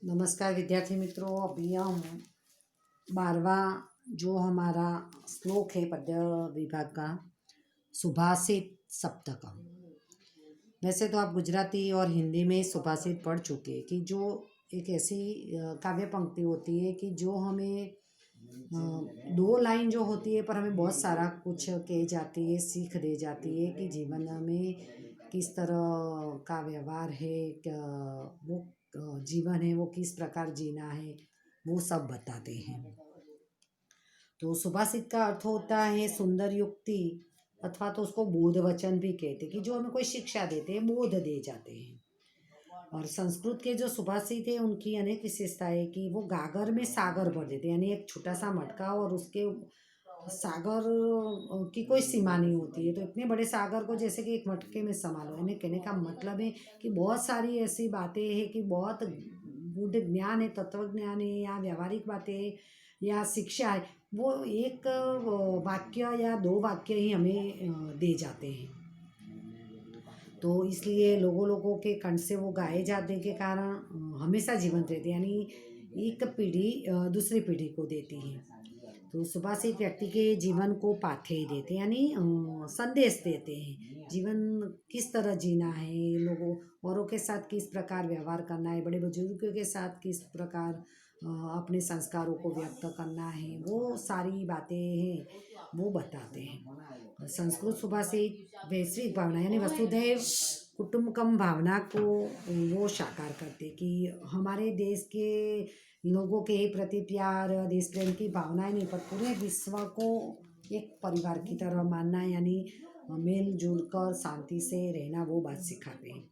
नमस्कार विद्यार्थी मित्रों। अभी हम 12वां जो हमारा श्लोक है पद्य विभाग का सुभाषित सप्तकम। वैसे तो आप गुजराती और हिंदी में सुभाषित पढ़ चुके हैं कि जो एक ऐसी काव्य पंक्ति होती है कि जो हमें दो लाइन जो होती है पर हमें बहुत सारा कुछ कह जाती है, सीख दे जाती है कि जीवन में किस तरह का व्यवहार है, वो जीवन है वो किस प्रकार जीना है, वो सब बताते हैं। तो सुभाषित का अर्थ होता है सुंदर युक्ति, अथवा तो उसको बोध वचन भी कहते हैं कि जो हमें कोई शिक्षा देते हैं, बोध दे जाते हैं। और संस्कृत के जो सुभाषित है उनकी अनेक विशेषता है कि वो गागर में सागर भर देते हैं, यानी एक छोटा सा मटका और उसके सागर की कोई सीमा नहीं होती है। तो इतने बड़े सागर को जैसे कि एक मटके में समा लो, यानी कहने का मतलब है कि बहुत सारी ऐसी बातें हैं कि बहुत गूढ़ ज्ञान है, तत्व ज्ञान है या व्यावहारिक बातें या शिक्षा है, वो एक वाक्य या दो वाक्य ही हमें दे जाते हैं। तो इसलिए लोगों के कंठ से वो गाए जाने के कारण हमेशा जीवंत रहते, यानी एक पीढ़ी दूसरी पीढ़ी को देती है। तो सुभाषित व्यक्ति के जीवन को पाथे देते हैं, यानी संदेश देते हैं। जीवन किस तरह जीना है, लोगों औरों के साथ किस प्रकार व्यवहार करना है, बड़े बुजुर्गों के साथ किस प्रकार अपने संस्कारों को व्यक्त करना है, वो सारी बातें हैं वो बताते हैं। संस्कृत सुभाषित वैश्विक भावना यानी वसुधैव कुटुंबकम भावना को वो साकार करते कि हमारे देश के लोगों के प्रति प्यार, देश प्रेम की भावनाएं नहीं पर पूरे विश्व को एक परिवार की तरह मानना, यानी मिलजुल कर शांति से रहना, वो बात सिखाते हैं।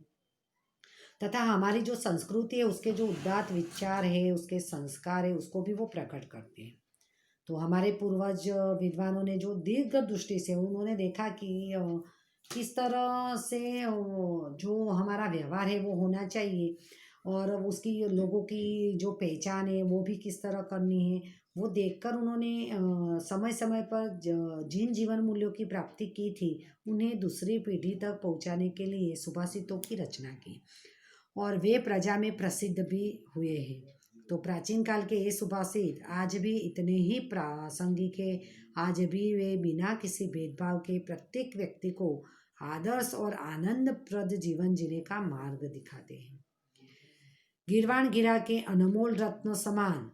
तथा हमारी जो संस्कृति है उसके जो उदात्त विचार है, उसके संस्कार है, उसको भी वो प्रकट करते हैं। तो हमारे पूर्वज विद्वानों ने जो दीर्घ दृष्टि से उन्होंने देखा कि किस तरह से जो हमारा व्यवहार है वो होना चाहिए और उसकी लोगों की जो पहचान है वो भी किस तरह करनी है, वो देखकर उन्होंने समय समय पर जिन जीवन मूल्यों की प्राप्ति की थी उन्हें दूसरी पीढ़ी तक पहुंचाने के लिए सुभाषितों की रचना की और वे प्रजा में प्रसिद्ध भी हुए हैं। तो प्राचीन काल के ये सुभाषित आज भी इतने ही प्रासंगिक है। आज भी वे बिना किसी भेदभाव के प्रत्येक व्यक्ति को आदर्श और आनंदप्रद जीवन जीने का मार्ग दिखाते हैं। गिरवाण गिरा के अनमोल रत्न समान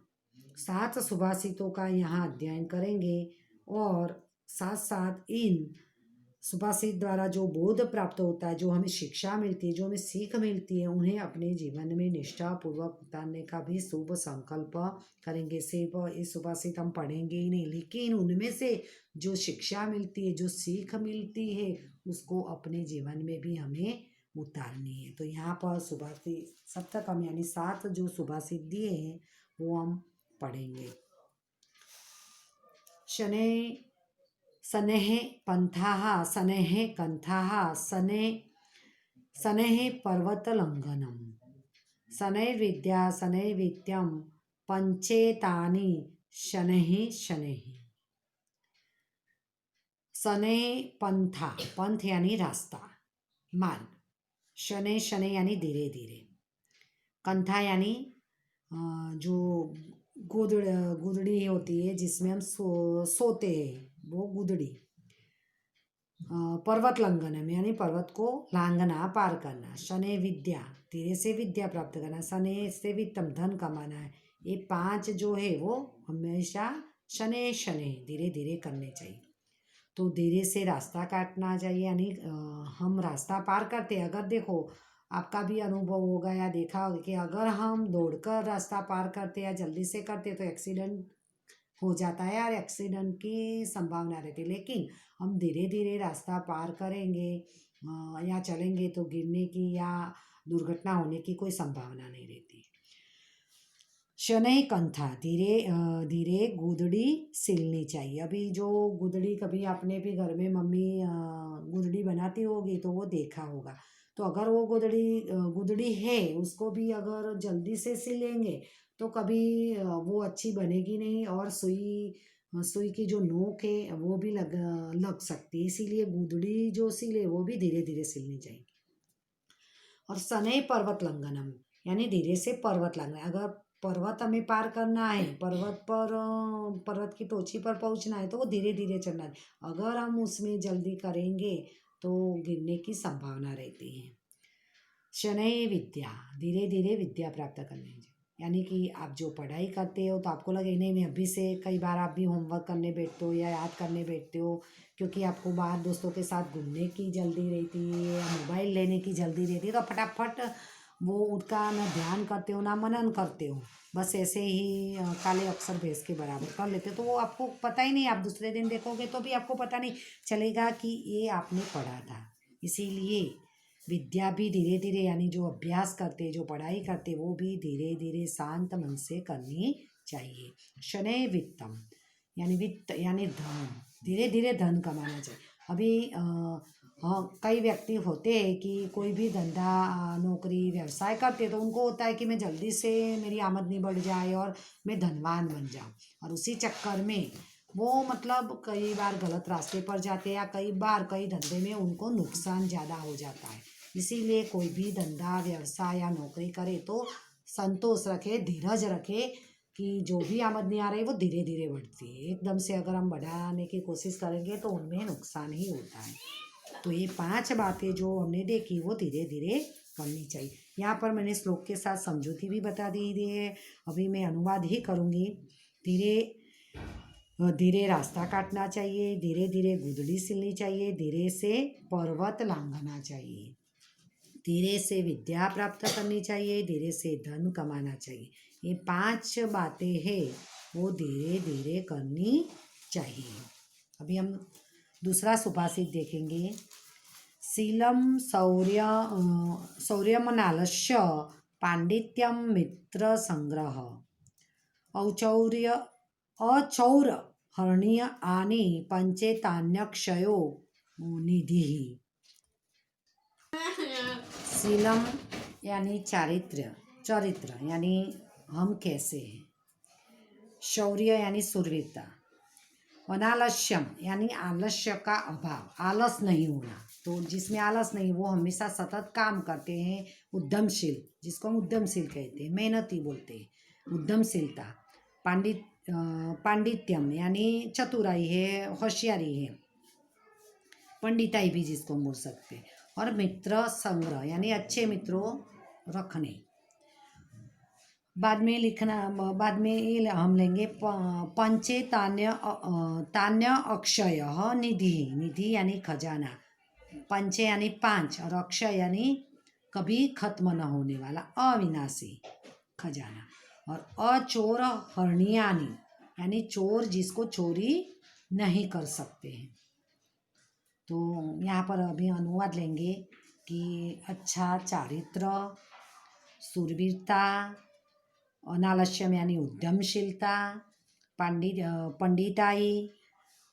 7 सुभाषितों का यहाँ अध्ययन करेंगे और साथ साथ इन सुभाषित द्वारा जो बोध प्राप्त होता है, जो हमें शिक्षा मिलती है, जो हमें सीख मिलती है, उन्हें अपने जीवन में निष्ठापूर्वक उतारने का भी शुभ संकल्प करेंगे। सिर्फ ये सुभाषित हम पढ़ेंगे ही नहीं, लेकिन उनमें से जो शिक्षा मिलती है, जो सीख मिलती है, उसको अपने जीवन में भी हमें उतारनी है। तो यहाँ पर सुभाषित सप्तकम यानी 7 जो सुभाषित दिए हैं वो हम पढ़ेंगे। शनै शनैः पन्थाः शनैः कन्थाः शनैः पर्वतलङ्घनं शनैर्विद्या शनैर्विद्यं पञ्चेतानि शनैः शनैः। शनैः पंथा, पंथ यानी रास्ता, मार्ग। शनैः शनैः यानी धीरे धीरे। कंथा यानी जो गुदड़ी होती है जिसमें हम सोते हैं, वो गुदड़ी। पर्वत लंघनम यानी पर्वत को लांघना, पार करना। शनै विद्या, धीरे से विद्या प्राप्त करना। शनै से वित्तम, धन कमाना है। ये 5 जो है वो हमेशा शनै शनै धीरे धीरे करने चाहिए। तो धीरे से रास्ता काटना चाहिए, यानी हम रास्ता पार करते हैं। अगर देखो आपका भी अनुभव होगा या देखा होगा कि अगर हम दौड़कर रास्ता पार करते या जल्दी से करते तो एक्सीडेंट हो जाता है और एक्सीडेंट की संभावना रहती है। लेकिन हम धीरे धीरे रास्ता पार करेंगे या चलेंगे तो गिरने की या दुर्घटना होने की कोई संभावना नहीं रहती। शनै कंथा, धीरे धीरे गुदड़ी सिलनी चाहिए। अभी जो गुदड़ी कभी आपने भी घर में मम्मी गुदड़ी बनाती होगी तो वो देखा होगा। तो अगर वो गुदड़ी है उसको भी अगर जल्दी से सिलेंगे तो कभी वो अच्छी बनेगी नहीं और सुई की जो नोक है वो भी लग सकती है। इसीलिए गुदड़ी जो सिले वो भी धीरे धीरे सिलनी चाहिए। और शनै पर्वत लंघनम, यानी धीरे से पर्वत लांघना है। अगर पर्वत हमें पार करना है, पर्वत की टोची पर पहुंचना है, तो वो धीरे धीरे चलना है। अगर हम उसमें जल्दी करेंगे तो गिरने की संभावना रहती है। शनैः विद्या, धीरे धीरे विद्या प्राप्त करनी है। यानी कि आप जो पढ़ाई करते हो तो आपको लगे नहीं, मैं अभी से, कई बार आप भी होमवर्क करने बैठते हो या याद करने बैठते हो क्योंकि आपको बाहर दोस्तों के साथ घूमने की जल्दी रहती है या मोबाइल लेने की जल्दी रहती है, तो फटाफट वो उनका ना ध्यान करते हो ना मनन करते हो, बस ऐसे ही काले अक्षर भैंस के बराबर कर लेते हो। तो वो आपको पता ही नहीं, आप दूसरे दिन देखोगे तो भी आपको पता नहीं चलेगा कि ये आपने पढ़ा था। इसीलिए विद्या भी धीरे धीरे, यानी जो अभ्यास करते, जो पढ़ाई करते, वो भी धीरे धीरे शांत मन से करनी चाहिए। शनैः वित्तम, यानी वित्त यानी धन, धीरे धीरे धन कमाना चाहिए। अभी हाँ, कई व्यक्ति होते हैं कि कोई भी धंधा, नौकरी, व्यवसाय करते तो उनको होता है कि मैं जल्दी से मेरी आमदनी बढ़ जाए और मैं धनवान बन जाऊँ, और उसी चक्कर में वो मतलब कई बार गलत रास्ते पर जाते हैं या कई बार कई धंधे में उनको नुकसान ज़्यादा हो जाता है। इसीलिए कोई भी धंधा, व्यवसाय या नौकरी करे तो संतोष रखे, धीरज रखे कि जो भी आमदनी आ रही है वो धीरे धीरे बढ़ती है। एकदम से अगर हम बढ़ाने की कोशिश करेंगे तो उनमें नुकसान ही होता है। तो ये 5 बातें जो हमने देखी वो धीरे धीरे करनी चाहिए। यहाँ पर मैंने श्लोक के साथ समझौती भी बता दी है। अभी मैं अनुवाद ही करूँगी। धीरे धीरे रास्ता काटना चाहिए, धीरे धीरे गुदड़ी सिलनी चाहिए, धीरे से पर्वत लांघना चाहिए, धीरे से विद्या प्राप्त करनी चाहिए, धीरे से धन कमाना चाहिए। ये 5 बातें हैं वो धीरे धीरे करनी चाहिए। अभी हम दूसरा सुभाषित देखेंगे। शीलम शौर्यमनालस्य पांडित्यम मित्र संग्रह औचौर्य अचौरहरणीय आनि पंचेतान्यक्षयो निधि। शीलम यानी चरित्र यानी हम कैसे हैं। शौर्य यानी शूरवीरता। अनालस्यम यानी आलस्य का अभाव, आलस नहीं होना। तो जिसमें आलस नहीं, वो हमेशा सतत काम करते हैं। उद्यमशील, जिसको हम उद्यमशील कहते हैं, मेहनती बोलते हैं, उद्यमशीलता। पांडित्यम यानी चतुराई है, होशियारी है, पंडिताई भी जिसको हम बोल सकते हैं। और मित्र संग्रह यानी अच्छे मित्रों रखने। बाद में ये हम लेंगे पंचे तान्य अक्षय निधि यानी खजाना। पंचे यानी 5 और अक्षय यानी कभी खत्म न होने वाला अविनाशी खजाना। और अचोर हरणियानी यानी चोर जिसको चोरी नहीं कर सकते हैं। तो यहाँ पर अभी अनुवाद लेंगे कि अच्छा चारित्र, शूरवीरता, अनालस्यम यानी उद्यमशीलता, पंडिताई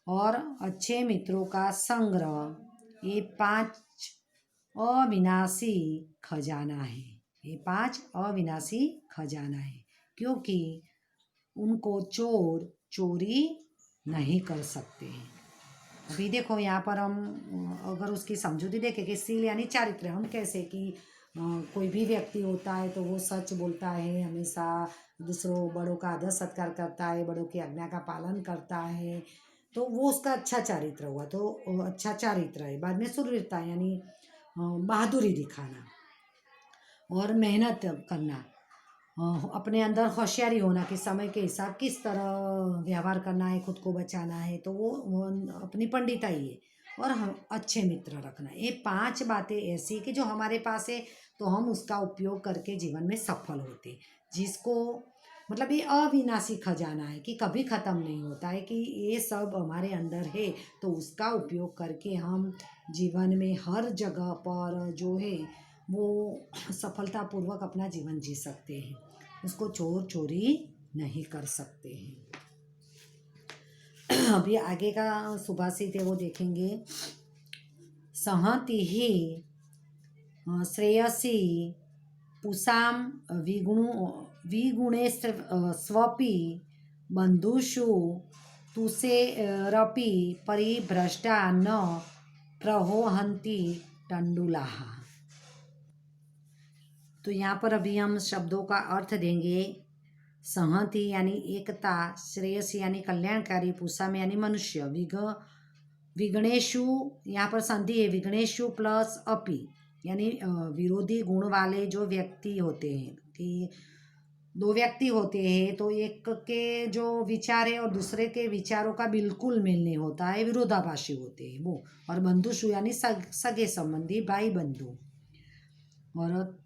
और अच्छे मित्रों का संग्रह, ये 5 अविनाशी खजाना है। ये 5 अविनाशी खजाना है क्योंकि उनको चोर चोरी नहीं कर सकते हैं। अभी देखो यहाँ पर हम अगर उसकी समझौती देखें कि शील यानी चारित्र, हम कैसे कि कोई भी व्यक्ति होता है तो वो सच बोलता है, हमेशा दूसरों बड़ों का आदर सत्कार करता है, बड़ों की आज्ञा का पालन करता है, तो वो उसका अच्छा चारित्र हुआ। तो अच्छा चारित्र है। बाद में शूरवीरता यानी बहादुरी दिखाना और मेहनत करना, अपने अंदर होशियारी होना कि समय के हिसाब किस तरह व्यवहार करना है, खुद को बचाना है, तो वो अपनी पंडिताई है। और हम अच्छे मित्र रखना, ये 5 बातें ऐसी कि जो हमारे पास है तो हम उसका उपयोग करके जीवन में सफल होते, जिसको मतलब ये अविनाशी खजाना है कि कभी ख़त्म नहीं होता है, कि ये सब हमारे अंदर है। तो उसका उपयोग करके हम जीवन में हर जगह पर जो है वो सफलतापूर्वक अपना जीवन जी सकते हैं। उसको चोर चोरी नहीं कर सकते हैं। अभी आगे का सुभाषित है वो देखेंगे। सहति ही श्रेयसी पुषाम विगुणे स्वपि बंधुषु तुसे रपि परिभ्रष्टा न प्रहोहन्ति तंडुलाः। तो यहाँ पर अभी हम शब्दों का अर्थ देंगे। संहति यानी एकता, श्रेयस यानी कल्याणकारी, पुषम यानी मनुष्य, विगणेशु यहाँ पर संधि है, विगणेशु प्लस अपि यानी विरोधी गुण वाले जो व्यक्ति होते हैं, कि दो व्यक्ति होते हैं तो एक के जो विचार है और दूसरे के विचारों का बिल्कुल मेल नहीं होता है, विरोधाभासी होते हैं वो। और बंधुषु यानी सगे संबंधी, भाई बंधु। और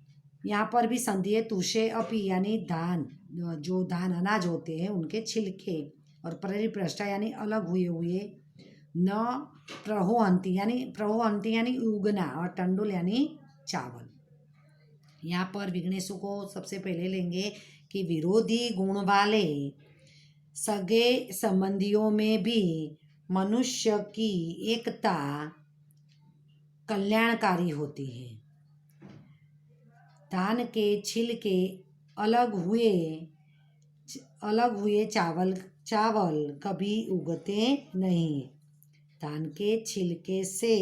यहाँ पर भी संधि है, तुषे अपि यानी धान, जो धान अनाज होते हैं उनके छिलके। और परिपृष्ठा यानी अलग हुए हुए। न प्रहोहंती यानी उगना। और टंडुल यानी चावल। यहाँ पर विघ्नेशु को सबसे पहले लेंगे कि विरोधी गुण वाले सगे संबंधियों में भी मनुष्य की एकता कल्याणकारी होती है। धान के छिलके अलग हुए चावल कभी उगते नहीं। धान के छिलके से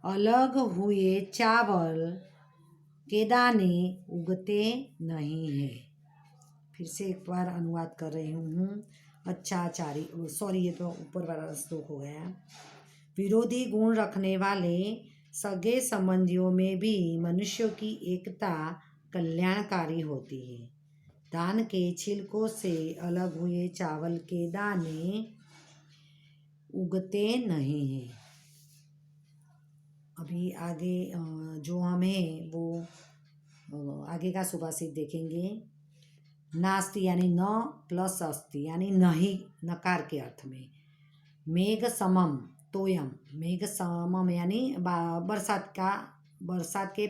अलग हुए चावल के दाने उगते नहीं हैं। फिर से एक बार अनुवाद कर रही हूँ। सॉरी, ये तो ऊपर वाला श्लोक हो गया। विरोधी गुण रखने वाले सगे संबंधियों में भी मनुष्य की एकता कल्याणकारी होती है। धान के छिलकों से अलग हुए चावल के दाने उगते नहीं हैं। अभी आगे जो हमें वो आगे का सुभाषित देखेंगे। नास्ति यानी न प्लस अस्ति यानी नहीं, नकार के अर्थ में। मेघ समम तोयम, मेघ समम यानी बरसात के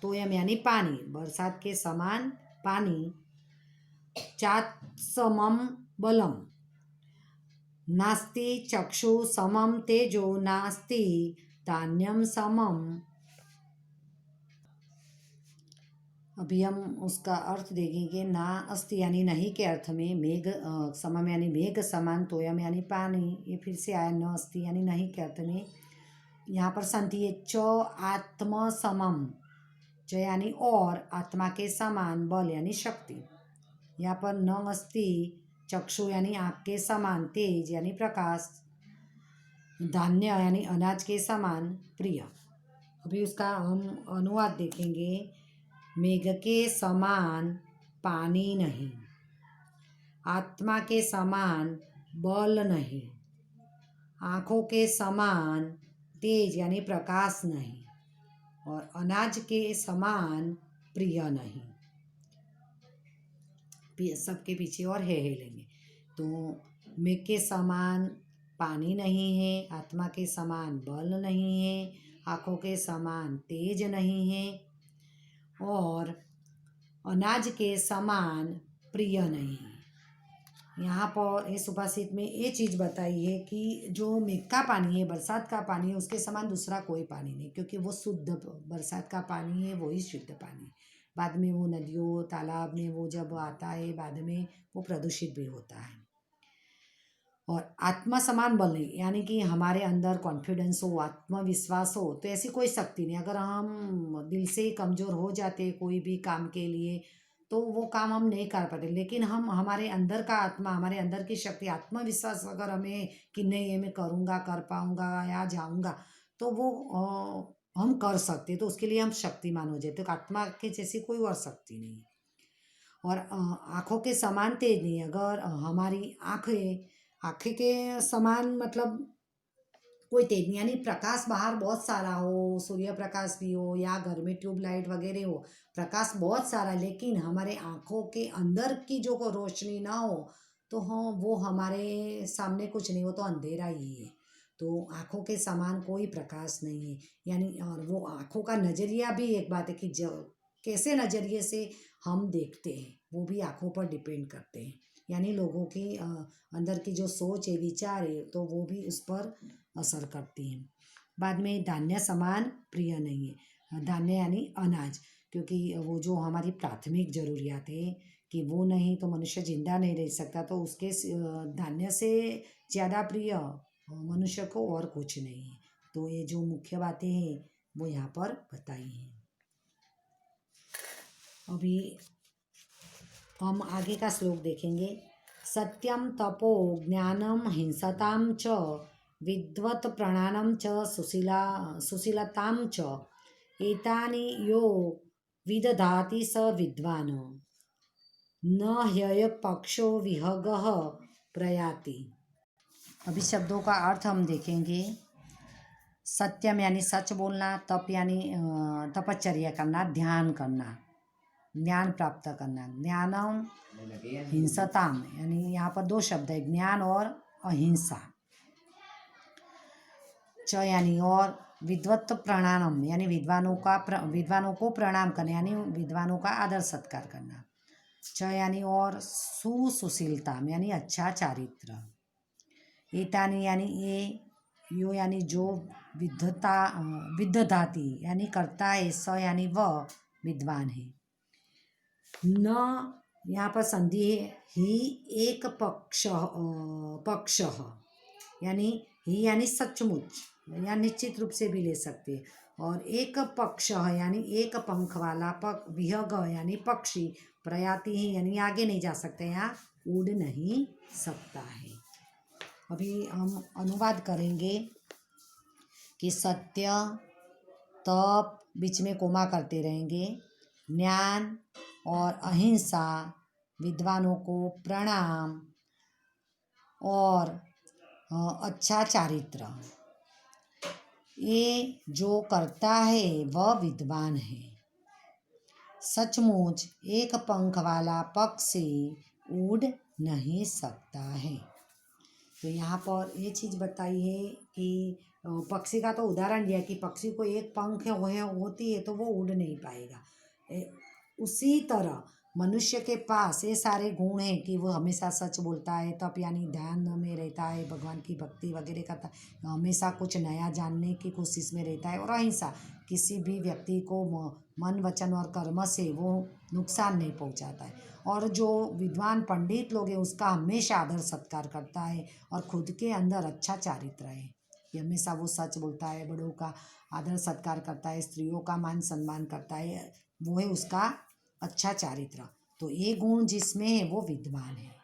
तोयम यानी पानी, बरसात के समान पानी। चात समम बलम, नास्ति चक्षु समम तेजो, नास्ति धान्यम समम। अभी हम उसका अर्थ देखेंगे। ना अस्ति यानी नहीं के अर्थ में, मेघ समम यानी मेघ समान, तोयम यानी पानी, ये फिर से आया न अस्ति यानी नहीं के अर्थ में। यहाँ पर संधि है, च आत्म समम, च यानी और, आत्मा के समान, बल यानी शक्ति। यहाँ पर न अस्ति चक्षु यानी आँख के समान, तेज यानी प्रकाश, धान्य यानी अनाज के समान, प्रिय। अभी उसका हम अनुवाद देखेंगे। मेघ के समान पानी नहीं, आत्मा के समान बल नहीं, आँखों के समान तेज यानी प्रकाश नहीं, और अनाज के समान प्रिय नहीं। सबके पीछे और है लेंगे। तो मेघ के समान पानी नहीं है, आत्मा के समान बल नहीं है, आँखों के समान तेज नहीं है, और अनाज के समान प्रिय नहीं है। यहाँ पर इस सुभाषित में ये चीज़ बताई है कि जो मेघ का पानी है, बरसात का पानी है, उसके समान दूसरा कोई पानी नहीं, क्योंकि वो शुद्ध बरसात का पानी है, वही शुद्ध पानी। बाद में वो नदियों तालाब में वो जब आता है, बाद में वो प्रदूषित भी होता है। और आत्मा समान बल नहीं, यानी कि हमारे अंदर कॉन्फिडेंस हो, आत्मविश्वास हो, तो ऐसी कोई शक्ति नहीं। अगर हम दिल से कमज़ोर हो जाते कोई भी काम के लिए, तो वो काम हम नहीं कर पाते। लेकिन हम, हमारे अंदर का आत्मा, हमारे अंदर की शक्ति, आत्मविश्वास अगर हमें कि नहीं ये मैं करूँगा, कर पाऊँगा या जाऊँगा, तो वो हम कर सकते। तो उसके लिए हम शक्तिमान हो जाते। तो आत्मा के जैसी कोई और शक्ति नहीं। और आँखों के समान तेज नहीं। अगर हमारी आँखें के समान मतलब कोई तेज नहीं, यानी प्रकाश बाहर बहुत सारा हो, सूर्य प्रकाश भी हो या घर में ट्यूबलाइट वगैरह हो, प्रकाश बहुत सारा, लेकिन हमारे आँखों के अंदर की जो को रोशनी ना हो, तो हाँ वो हमारे सामने कुछ नहीं, वो तो अंधेरा ही है। तो आँखों के समान कोई प्रकाश नहीं है। यानी और वो आँखों का नज़रिया भी एक बात है कि जो कैसे नज़रिए से हम देखते हैं, वो भी आँखों पर डिपेंड करते हैं। यानी लोगों की अंदर की जो सोच है, विचार है, तो वो भी उस पर असर करती हैं। बाद में धान्य समान प्रिय नहीं है। धान्य यानी अनाज, क्योंकि वो जो हमारी प्राथमिक ज़रूरियात है कि वो नहीं तो मनुष्य जिंदा नहीं रह सकता। तो उसके धान्य से ज़्यादा प्रिय मनुष्य को और कुछ नहीं है। तो ये जो मुख्य बातें हैं वो यहाँ पर बताई हैं। अभी हम आगे का श्लोक देखेंगे। सत्यम तपो ज्ञानम हिंसताम च विद्वत् प्रणानम च सुशीलताम च एतानि यो विदधाति स विद्वान् न ह्यय पक्षो विहगः प्रयाति। अभी शब्दों का अर्थ हम देखेंगे। सत्यम यानी सच बोलना, तप यानी तपश्चर्या करना, ध्यान करना, ज्ञान प्राप्त करना। ज्ञानम हिंसताम यानी यहाँ पर दो शब्द है, ज्ञान और अहिंसा। च यानी और, विद्वत् प्रणानम यानी विद्वानों को प्रणाम करना यानी विद्वानों का आदर सत्कार करना। च यानी और, सुशीलता यानी अच्छा चारित्र। एतानी यानी ये, यो यानी जो, विदधाति यानी करता है, स यानी वह विद्वान है। न यहाँ पर संधि है, ही एक पक्ष यानी ही यानी सचमुच या निश्चित रूप से भी ले सकते हैं, और एक पक्ष यानी एक पंख वाला, विहग यानी पक्षी, प्रयाति ही यानी आगे नहीं जा सकते, यहाँ उड़ नहीं सकता है। अभी हम अनुवाद करेंगे कि सत्य, तप, बीच में कोमा करते रहेंगे, ज्ञान और अहिंसा, विद्वानों को प्रणाम और अच्छा चारित्र, ये जो करता है वह विद्वान है। सचमुच एक पंख वाला पक्षी उड़ नहीं सकता है। तो यहाँ पर ये चीज़ बताई है कि पक्षी का तो उदाहरण दिया कि पक्षी को एक पंख होती है तो वो उड़ नहीं पाएगा। उसी तरह मनुष्य के पास ये सारे गुण हैं कि वो हमेशा सच बोलता है, तप यानी ध्यान में रहता है, भगवान की भक्ति वगैरह करता है, हमेशा कुछ नया जानने की कोशिश में रहता है, और अहिंसा, किसी भी व्यक्ति को मन वचन और कर्म से वो नुकसान नहीं पहुंचाता है। और जो विद्वान पंडित लोग हैं उसका हमेशा आदर सत्कार करता है और खुद के अंदर अच्छा चारित्र है कि हमेशा वो सच बोलता है, बड़ों का आदर सत्कार करता है, स्त्रियों का मान सम्मान करता है, वो है उसका अच्छा चारित्र। तो ये गुण जिसमें है वो विद्वान है,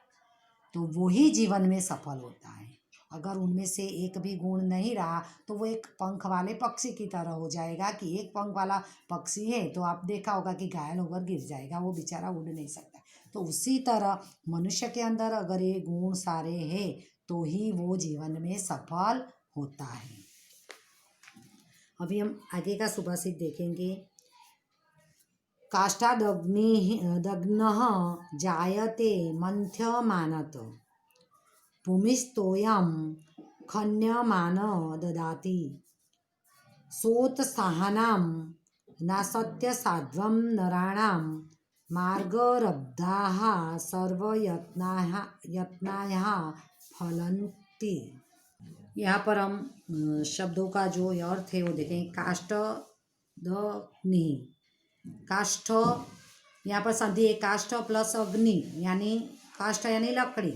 तो वो ही जीवन में सफल होता है। अगर उनमें से एक भी गुण नहीं रहा तो वो एक पंख वाले पक्षी की तरह हो जाएगा कि एक पंख वाला पक्षी है तो आप देखा होगा कि घायल होकर गिर जाएगा, वो बेचारा उड़ नहीं सकता। तो उसी तरह मनुष्य के अंदर अगर ये गुण सारे हैं तो ही वो जीवन में सफल होता है। अभी हम आगे का सुभाषित देखेंगे। काष्ठादग्नः जायते मन्थ्यमानत् भूमिस्तोयं खन्यमान ददाति सोत्साहनां नासत्यसाध्वं नराणां मार्गरब्धाः सर्वयत्नाः फलन्ति। यहाँ पर हम शब्दों का जो अर्थ है वो देखें। काष्ठादग्नि, काष्ठ यहाँ पर संधि है, काष्ठ प्लस अग्नि यानी काष्ठ यानी लकड़ी,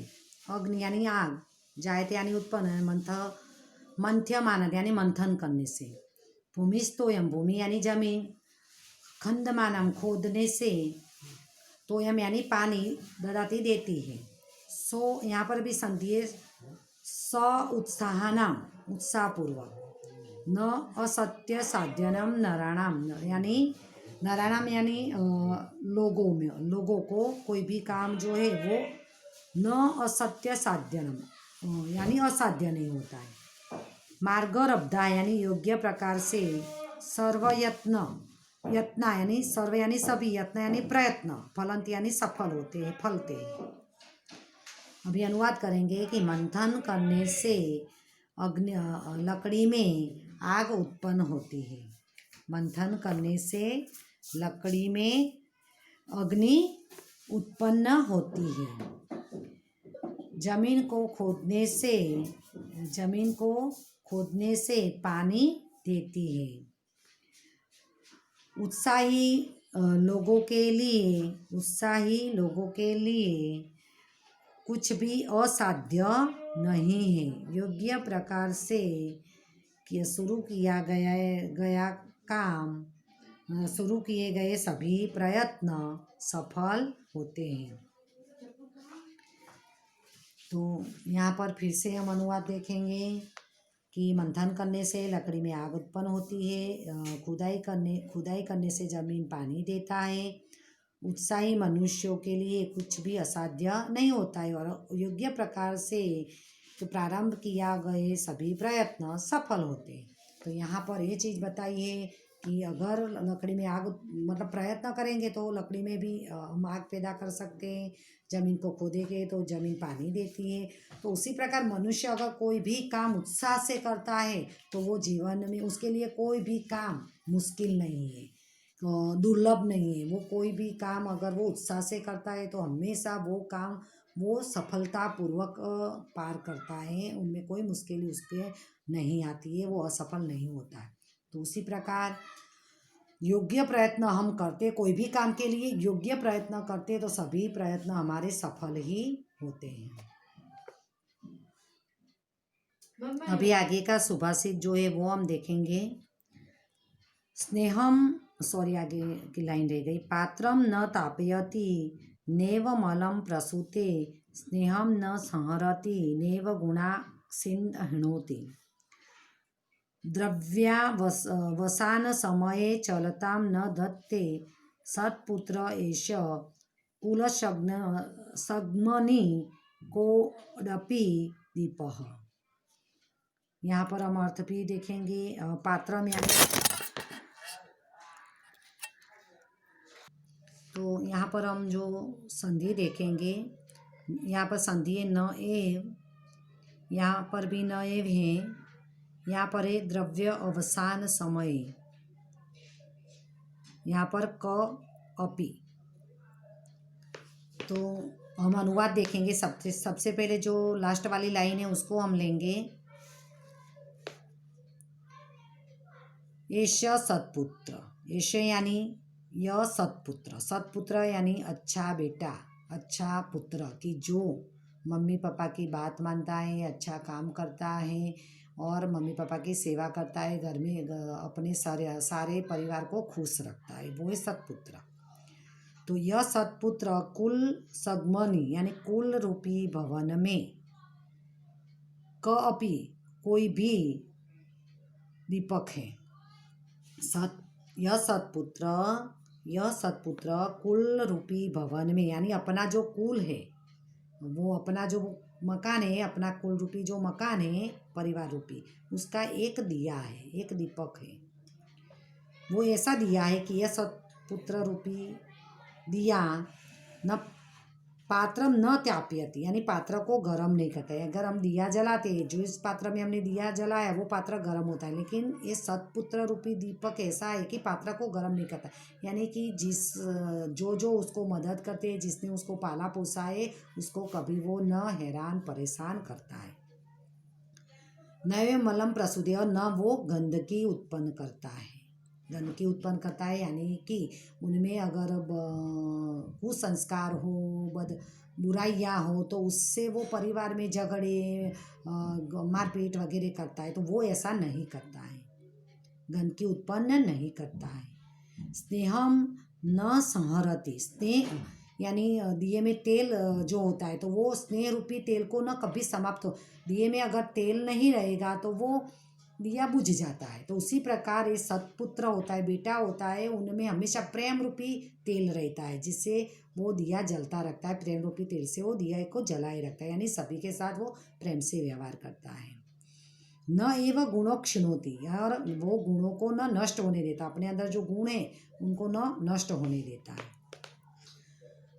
अग्नि यानी आग, जायते यानी उत्पन्न, मंथ्य मानद यानी मंथन करने से, भूमिस्तोयम भूमि यानी जमीन, खंडमानम खोदने से, तोयम यानी पानी, ददाती देती है, सो यहाँ पर भी संधि है, स उत्साहनाम उत्साहपूर्वक, न असत्य साध्यनम नराणाम यानी नराणाम यानी लोगों को कोई भी काम जो है वो न असत्य साध्यनम यानी असाध्य नहीं होता है, मार्गरब्धा यानी योग्य प्रकार से, सर्वयत्न यत्न यानी सर्व यानी सभी, यत्न यानी प्रयत्न, फलंत यानी सफल होते हैं, फलते हैं। अभी अनुवाद करेंगे कि मंथन करने से लकड़ी में आग उत्पन्न होती है। मंथन करने से लकड़ी में अग्नि उत्पन्न होती है। जमीन को खोदने से पानी देती है। उत्साही लोगों के लिए कुछ भी असाध्य नहीं है। योग्य प्रकार से शुरू किया गया काम शुरू किए गए सभी प्रयत्न सफल होते हैं। तो यहाँ पर फिर से हम अनुवाद देखेंगे कि मंथन करने से लकड़ी में आग उत्पन्न होती है, खुदाई करने से जमीन पानी देता है, उत्साही मनुष्यों के लिए कुछ भी असाध्य नहीं होता है और योग्य प्रकार से तो प्रारंभ किया गए सभी प्रयत्न सफल होते हैं। तो यहाँ पर ये चीज़ बताई है कि अगर लकड़ी में आग मतलब प्रयत्न करेंगे तो लकड़ी में भी हम आग पैदा कर सकते हैं, ज़मीन को खोदेंगे तो ज़मीन पानी देती है। तो उसी प्रकार मनुष्य अगर कोई भी काम उत्साह से करता है तो वो जीवन में उसके लिए कोई भी काम मुश्किल नहीं है, दुर्लभ नहीं है। वो कोई भी काम अगर वो उत्साह से करता है तो हमेशा वो काम वो सफलतापूर्वक पार करता है, उनमें कोई मुश्किल उसके नहीं आती है, वो असफल नहीं होता है। तो उसी प्रकार योग्य प्रयत्न हम करते, कोई भी काम के लिए योग्य प्रयत्न करते तो सभी प्रयत्न हमारे सफल ही होते हैं। अभी आगे का सुभाषित जो है वो हम देखेंगे। आगे की लाइन रह गई। पात्रम न तापयति नेव मलम प्रसूते, स्नेहम न संहरति नेव गुणाक्षिन् हिणोति। वसान समये चलतां न दत्ते, सत्पुत्र एष कुलसग्मनि कोऽपि दीपः। यहाँ पर हम अर्थ भी देखेंगे। पात्रम यानी तो यहाँ पर हम जो संधि देखेंगे, यहाँ पर संधि है न एव, यहाँ पर भी न एव है, यहाँ पर है द्रव्य अवसान समय, यहाँ पर क अपि। तो हम अनुवाद देखेंगे। सबसे पहले जो लास्ट वाली लाइन है उसको हम लेंगे। एष सत्पुत्र, एष यानी यह सत्पुत्र, सत्पुत्र यानी अच्छा बेटा, अच्छा पुत्र कि जो मम्मी पापा की बात मानता है, अच्छा काम करता है और मम्मी पापा की सेवा करता है, घर में अपने सारे परिवार को खुश रखता है, वो है सत्पुत्र। तो यह सत्पुत्र कुल सग्मनि यानी कुल रूपी भवन में कअपि कोई भी दीपक है। यह सत्पुत्र कुल रूपी भवन में यानी अपना जो कुल है, वो अपना जो मकान है, अपना कुल रूपी जो मकान है परिवार रूपी, उसका एक दिया है, एक दीपक है। वो ऐसा दिया है कि यह सत्पुत्र रूपी दिया न पात्रम न त्याप्यति यानी पात्र को गर्म नहीं करता है। अगर हम दिया जलाते हैं, जो इस पात्र में हमने दिया जलाया वो पात्र गर्म होता है, लेकिन ये सत्पुत्र रूपी दीपक ऐसा है कि पात्र को गर्म नहीं करता। यानी कि जो उसको मदद करते हैं, जिसने उसको पाला पोसा है, उसको कभी वो न हैरान परेशान करता है। न मलम प्रसूदे और न वो गंदगी उत्पन्न करता है। गंदगी उत्पन्न करता है यानी कि उनमें अगर कुसंस्कार हो, बुराइयाँ हो तो उससे वो परिवार में झगड़े मारपीट वगैरह करता है, तो वो ऐसा नहीं करता है, गंदगी उत्पन्न नहीं करता है। स्नेहम न संहरति, स्नेह यानी दिए में तेल जो होता है तो वो स्नेह रूपी तेल को न कभी समाप्त हो, दिए में अगर तेल नहीं रहेगा तो वो दिया बुझ जाता है। तो उसी प्रकार ये सत्पुत्र होता है, बेटा होता है, उनमें हमेशा प्रेम रूपी तेल रहता है, जिससे वो दिया जलता रखता है। प्रेम रूपी तेल से वो दिया को जलाए रखता है, यानी सभी के साथ वो प्रेम से व्यवहार करता है। न एव गुणों क्षिणोति, और वो गुणों को न नष्ट होने देता, अपने अंदर जो गुण है उनको न नष्ट होने देता है।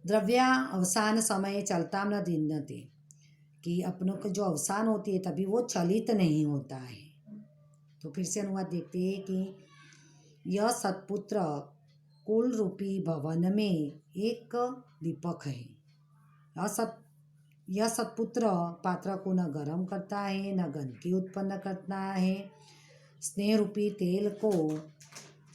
द्रव्या अवसान समय चलता न दिन्नते, कि अपनों को जो अवसान होती है तभी वो चलित नहीं होता है। तो फिर से अनुवाद देखते हैं कि यह सत्पुत्र कुल रूपी भवन में एक दीपक है। यह सत्पुत्र पात्र को न गर्म करता है, न गंदगी उत्पन्न करता है, स्नेह रूपी तेल को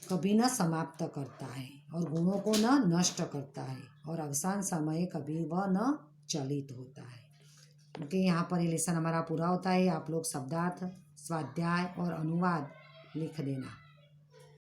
कभी न समाप्त करता है और गुणों को न नष्ट करता है, और अवसान समय कभी वह न चलित होता है। क्योंकि यहाँ पर ये लेसन हमारा पूरा होता है। आप लोग शब्दार्थ, स्वाध्याय और अनुवाद लिख देना।